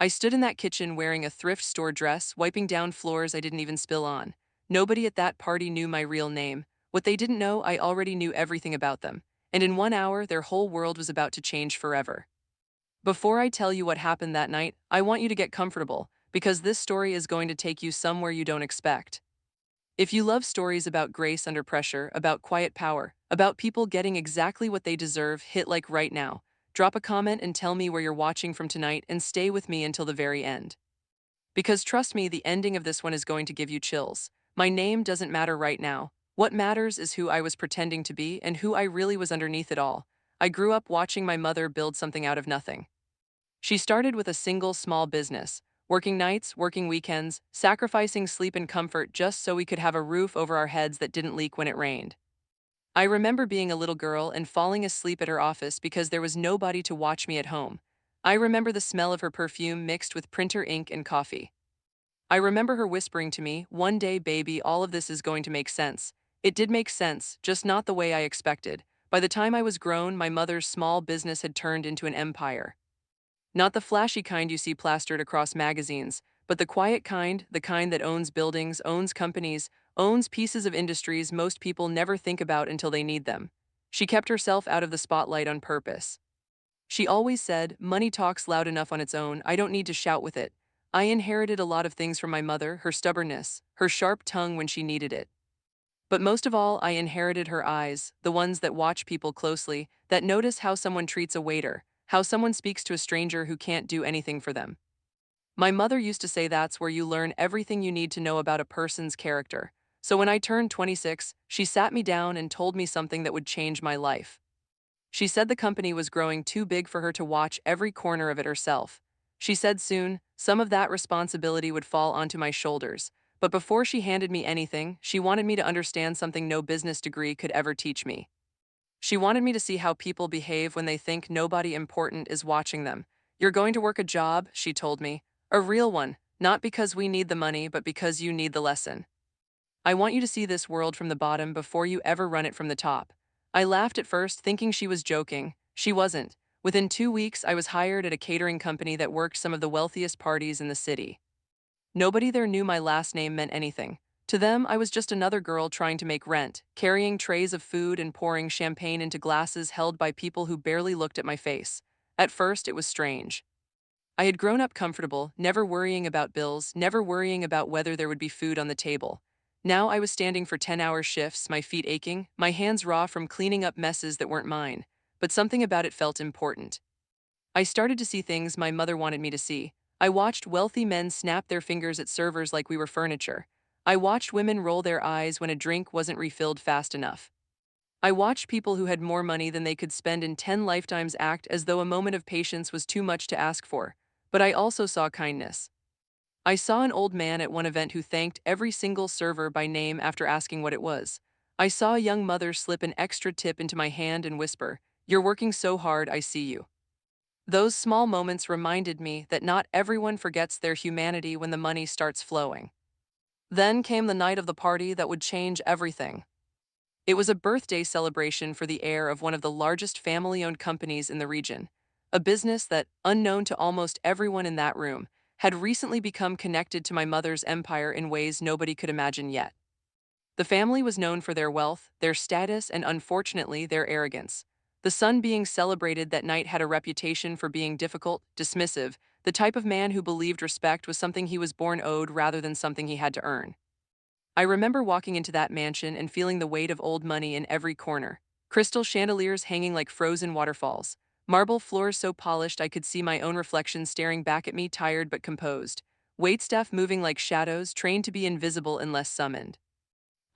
I stood in that kitchen wearing a thrift store dress, wiping down floors I didn't even spill on. Nobody at that party knew my real name. What they didn't know, I already knew everything about them. And in 1 hour, their whole world was about to change forever. Before I tell you what happened that night, I want you to get comfortable, because this story is going to take you somewhere you don't expect. If you love stories about grace under pressure, about quiet power, about people getting exactly what they deserve, hit like right now. Drop a comment and tell me where you're watching from tonight and stay with me until the very end. Because trust me, the ending of this one is going to give you chills. My name doesn't matter right now. What matters is who I was pretending to be and who I really was underneath it all. I grew up watching my mother build something out of nothing. She started with a single small business, working nights, working weekends, sacrificing sleep and comfort just so we could have a roof over our heads that didn't leak when it rained. I remember being a little girl and falling asleep at her office because there was nobody to watch me at home. I remember the smell of her perfume mixed with printer ink and coffee. I remember her whispering to me, "One day, baby, all of this is going to make sense." It did make sense, just not the way I expected. By the time I was grown, my mother's small business had turned into an empire. Not the flashy kind you see plastered across magazines, but the quiet kind, the kind that owns buildings, owns companies, owns pieces of industries most people never think about until they need them. She kept herself out of the spotlight on purpose. She always said, "Money talks loud enough on its own, I don't need to shout with it." I inherited a lot of things from my mother, her stubbornness, her sharp tongue when she needed it. But most of all, I inherited her eyes, the ones that watch people closely, that notice how someone treats a waiter, how someone speaks to a stranger who can't do anything for them. My mother used to say that's where you learn everything you need to know about a person's character. So when I turned 26, she sat me down and told me something that would change my life. She said the company was growing too big for her to watch every corner of it herself. She said soon, some of that responsibility would fall onto my shoulders. But before she handed me anything, she wanted me to understand something no business degree could ever teach me. She wanted me to see how people behave when they think nobody important is watching them. "You're going to work a job," she told me. "A real one, not because we need the money, but because you need the lesson. I want you to see this world from the bottom before you ever run it from the top." I laughed at first, thinking she was joking. She wasn't. Within 2 weeks, I was hired at a catering company that worked some of the wealthiest parties in the city. Nobody there knew my last name meant anything. To them, I was just another girl trying to make rent, carrying trays of food and pouring champagne into glasses held by people who barely looked at my face. At first, it was strange. I had grown up comfortable, never worrying about bills, never worrying about whether there would be food on the table. Now I was standing for 10-hour shifts, my feet aching, my hands raw from cleaning up messes that weren't mine. But something about it felt important. I started to see things my mother wanted me to see. I watched wealthy men snap their fingers at servers like we were furniture. I watched women roll their eyes when a drink wasn't refilled fast enough. I watched people who had more money than they could spend in 10 lifetimes act as though a moment of patience was too much to ask for. But I also saw kindness. I saw an old man at one event who thanked every single server by name after asking what it was. I saw a young mother slip an extra tip into my hand and whisper, "You're working so hard, I see you." Those small moments reminded me that not everyone forgets their humanity when the money starts flowing. Then came the night of the party that would change everything. It was a birthday celebration for the heir of one of the largest family-owned companies in the region, a business that, unknown to almost everyone in that room, had recently become connected to my mother's empire in ways nobody could imagine yet. The family was known for their wealth, their status, and unfortunately, their arrogance. The son being celebrated that night had a reputation for being difficult, dismissive, the type of man who believed respect was something he was born owed rather than something he had to earn. I remember walking into that mansion and feeling the weight of old money in every corner. Crystal chandeliers hanging like frozen waterfalls. Marble floors so polished I could see my own reflection staring back at me, tired but composed. Waitstaff moving like shadows, trained to be invisible unless summoned.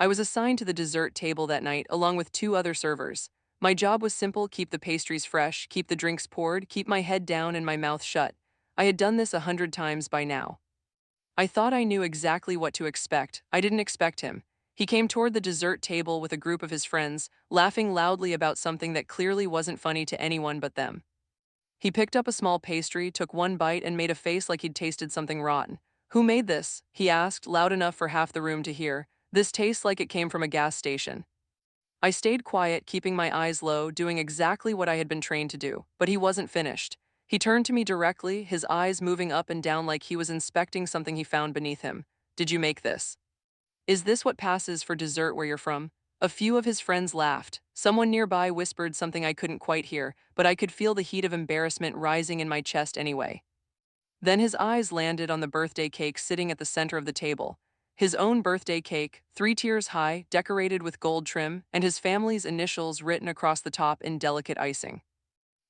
I was assigned to the dessert table that night along with two other servers. My job was simple: keep the pastries fresh, keep the drinks poured, keep my head down and my mouth shut. I had done this 100 times by now. I thought I knew exactly what to expect. I didn't expect him. He came toward the dessert table with a group of his friends, laughing loudly about something that clearly wasn't funny to anyone but them. He picked up a small pastry, took one bite, and made a face like he'd tasted something rotten. "Who made this?" he asked, loud enough for half the room to hear. "This tastes like it came from a gas station." I stayed quiet, keeping my eyes low, doing exactly what I had been trained to do, but he wasn't finished. He turned to me directly, his eyes moving up and down like he was inspecting something he found beneath him. Did you make this? Is this what passes for dessert where you're from? A few of his friends laughed. Someone nearby whispered something I couldn't quite hear, but I could feel the heat of embarrassment rising in my chest anyway. Then his eyes landed on the birthday cake sitting at the center of the table. His own birthday cake, 3 tiers high, decorated with gold trim, and his family's initials written across the top in delicate icing.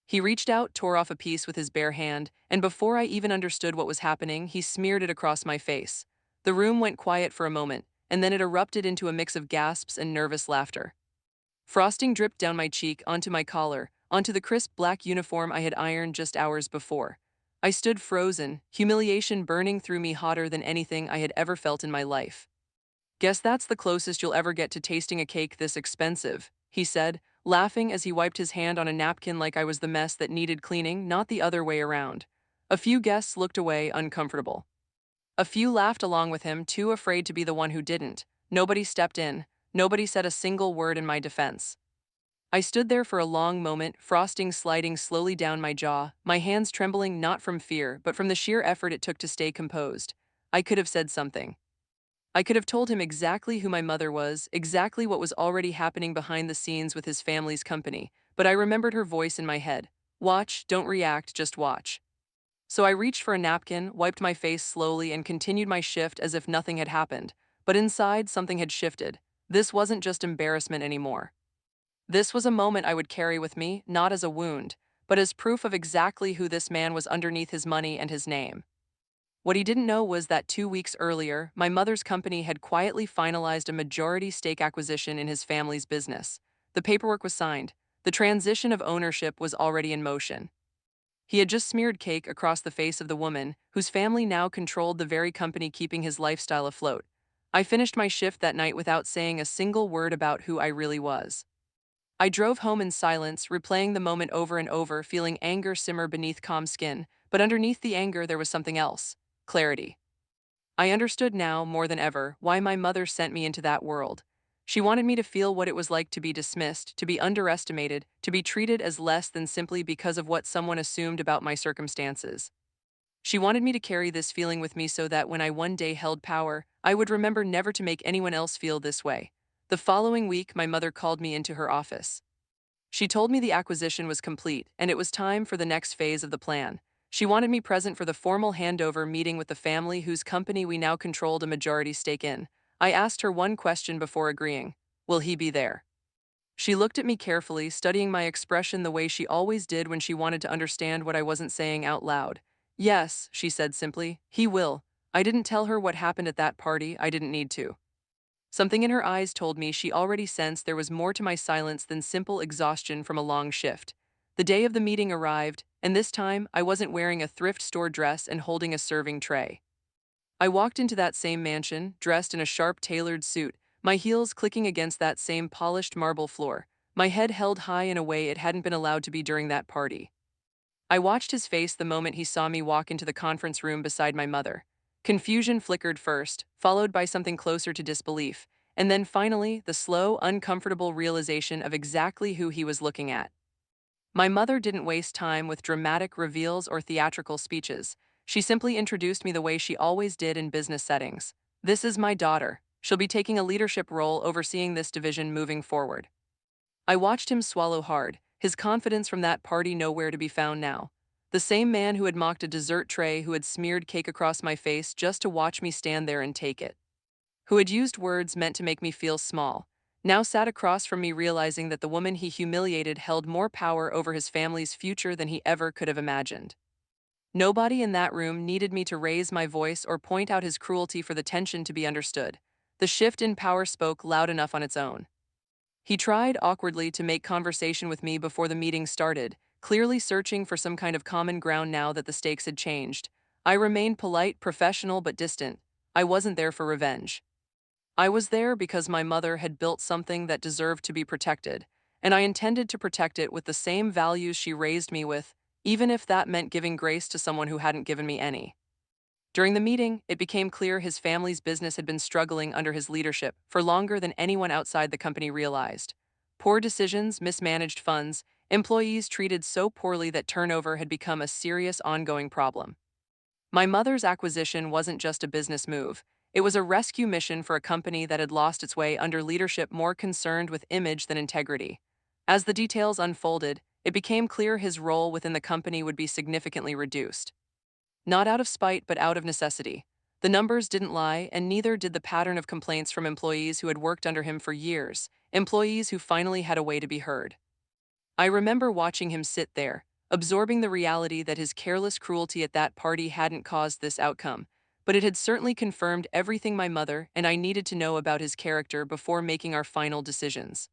He reached out, tore off a piece with his bare hand, and before I even understood what was happening, he smeared it across my face. The room went quiet for a moment, and then it erupted into a mix of gasps and nervous laughter. Frosting dripped down my cheek, onto my collar, onto the crisp black uniform I had ironed just hours before. I stood frozen, humiliation burning through me hotter than anything I had ever felt in my life. Guess that's the closest you'll ever get to tasting a cake this expensive, he said, laughing as he wiped his hand on a napkin like I was the mess that needed cleaning, not the other way around. A few guests looked away, uncomfortable. A few laughed along with him, too afraid to be the one who didn't. Nobody stepped in. Nobody said a single word in my defense. I stood there for a long moment, frosting sliding slowly down my jaw, my hands trembling not from fear, but from the sheer effort it took to stay composed. I could have said something. I could have told him exactly who my mother was, exactly what was already happening behind the scenes with his family's company, but I remembered her voice in my head. Watch, don't react, just watch. So I reached for a napkin, wiped my face slowly, and continued my shift as if nothing had happened. But inside, something had shifted. This wasn't just embarrassment anymore. This was a moment I would carry with me, not as a wound, but as proof of exactly who this man was underneath his money and his name. What he didn't know was that 2 weeks earlier, my mother's company had quietly finalized a majority stake acquisition in his family's business. The paperwork was signed. The transition of ownership was already in motion. He had just smeared cake across the face of the woman, whose family now controlled the very company keeping his lifestyle afloat. I finished my shift that night without saying a single word about who I really was. I drove home in silence, replaying the moment over and over, feeling anger simmer beneath calm skin, but underneath the anger there was something else: clarity. I understood now, more than ever, why my mother sent me into that world. She wanted me to feel what it was like to be dismissed, to be underestimated, to be treated as less than simply because of what someone assumed about my circumstances. She wanted me to carry this feeling with me so that when I one day held power, I would remember never to make anyone else feel this way. The following week, my mother called me into her office. She told me the acquisition was complete, and it was time for the next phase of the plan. She wanted me present for the formal handover meeting with the family whose company we now controlled a majority stake in. I asked her one question before agreeing. Will he be there? She looked at me carefully, studying my expression the way she always did when she wanted to understand what I wasn't saying out loud. Yes, she said simply, he will. I didn't tell her what happened at that party, I didn't need to. Something in her eyes told me she already sensed there was more to my silence than simple exhaustion from a long shift. The day of the meeting arrived, and this time I wasn't wearing a thrift store dress and holding a serving tray. I walked into that same mansion, dressed in a sharp tailored suit, my heels clicking against that same polished marble floor, my head held high in a way it hadn't been allowed to be during that party. I watched his face the moment he saw me walk into the conference room beside my mother. Confusion flickered first, followed by something closer to disbelief, and then finally, the slow, uncomfortable realization of exactly who he was looking at. My mother didn't waste time with dramatic reveals or theatrical speeches. She simply introduced me the way she always did in business settings. This is my daughter. She'll be taking a leadership role overseeing this division moving forward. I watched him swallow hard, his confidence from that party nowhere to be found now. The same man who had mocked a dessert tray, who had smeared cake across my face just to watch me stand there and take it, who had used words meant to make me feel small, now sat across from me realizing that the woman he humiliated held more power over his family's future than he ever could have imagined. Nobody in that room needed me to raise my voice or point out his cruelty for the tension to be understood. The shift in power spoke loud enough on its own. He tried awkwardly to make conversation with me before the meeting started, clearly searching for some kind of common ground now that the stakes had changed. I remained polite, professional, but distant. I wasn't there for revenge. I was there because my mother had built something that deserved to be protected, and I intended to protect it with the same values she raised me with, even if that meant giving grace to someone who hadn't given me any. During the meeting, it became clear his family's business had been struggling under his leadership for longer than anyone outside the company realized. Poor decisions, mismanaged funds, Employees treated so poorly that turnover had become a serious ongoing problem. My mother's acquisition wasn't just a business move. It was a rescue mission for a company that had lost its way under leadership more concerned with image than integrity. As the details unfolded, it became clear his role within the company would be significantly reduced. Not out of spite, but out of necessity. The numbers didn't lie, and neither did the pattern of complaints from employees who had worked under him for years, employees who finally had a way to be heard. I remember watching him sit there, absorbing the reality that his careless cruelty at that party hadn't caused this outcome, but it had certainly confirmed everything my mother and I needed to know about his character before making our final decisions.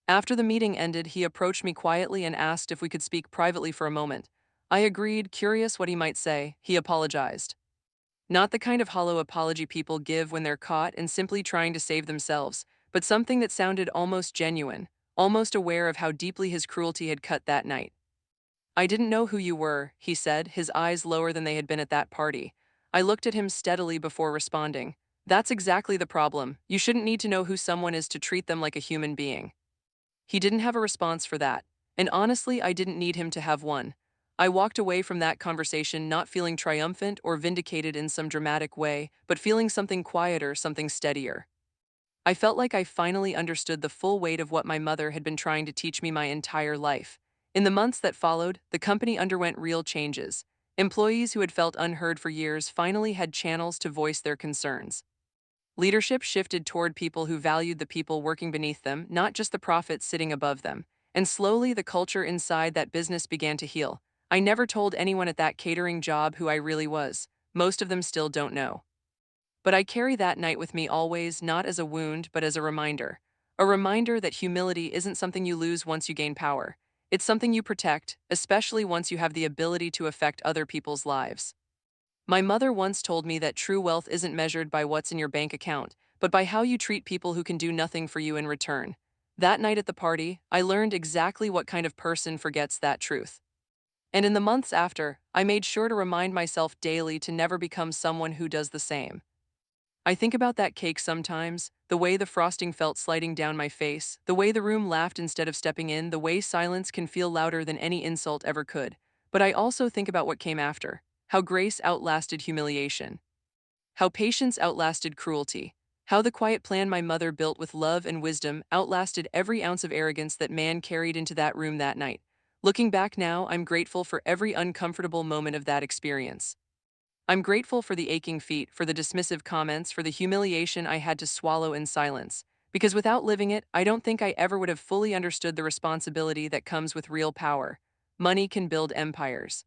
After the meeting ended, he approached me quietly and asked if we could speak privately for a moment. I agreed, curious what he might say. He apologized. Not the kind of hollow apology people give when they're caught and simply trying to save themselves, but something that sounded almost genuine, almost aware of how deeply his cruelty had cut that night. "I didn't know who you were," he said, his eyes lower than they had been at that party. I looked at him steadily before responding. "That's exactly the problem. You shouldn't need to know who someone is to treat them like a human being." He didn't have a response for that, and honestly, I didn't need him to have one. I walked away from that conversation not feeling triumphant or vindicated in some dramatic way, but feeling something quieter, something steadier. I felt like I finally understood the full weight of what my mother had been trying to teach me my entire life. In the months that followed, the company underwent real changes. Employees who had felt unheard for years finally had channels to voice their concerns. Leadership shifted toward people who valued the people working beneath them, not just the profits sitting above them. And slowly, the culture inside that business began to heal. I never told anyone at that catering job who I really was. Most of them still don't know. But I carry that night with me always, not as a wound, but as a reminder. A reminder that humility isn't something you lose once you gain power. It's something you protect, especially once you have the ability to affect other people's lives. My mother once told me that true wealth isn't measured by what's in your bank account, but by how you treat people who can do nothing for you in return. That night at the party, I learned exactly what kind of person forgets that truth. And in the months after, I made sure to remind myself daily to never become someone who does the same. I think about that cake sometimes, the way the frosting felt sliding down my face, the way the room laughed instead of stepping in, the way silence can feel louder than any insult ever could. But I also think about what came after, how grace outlasted humiliation, how patience outlasted cruelty, how the quiet plan my mother built with love and wisdom outlasted every ounce of arrogance that man carried into that room that night. Looking back now, I'm grateful for every uncomfortable moment of that experience. I'm grateful for the aching feet, for the dismissive comments, for the humiliation I had to swallow in silence. Because without living it, I don't think I ever would have fully understood the responsibility that comes with real power. Money can build empires.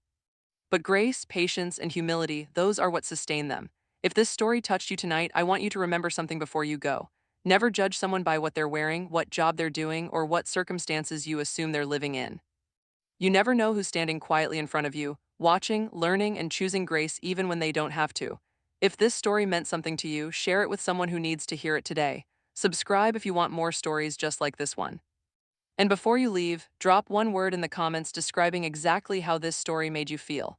But grace, patience, and humility, those are what sustain them. If this story touched you tonight, I want you to remember something before you go. Never judge someone by what they're wearing, what job they're doing, or what circumstances you assume they're living in. You never know who's standing quietly in front of you, watching, learning, and choosing grace even when they don't have to. If this story meant something to you, share it with someone who needs to hear it today. Subscribe if you want more stories just like this one. And before you leave, drop one word in the comments describing exactly how this story made you feel.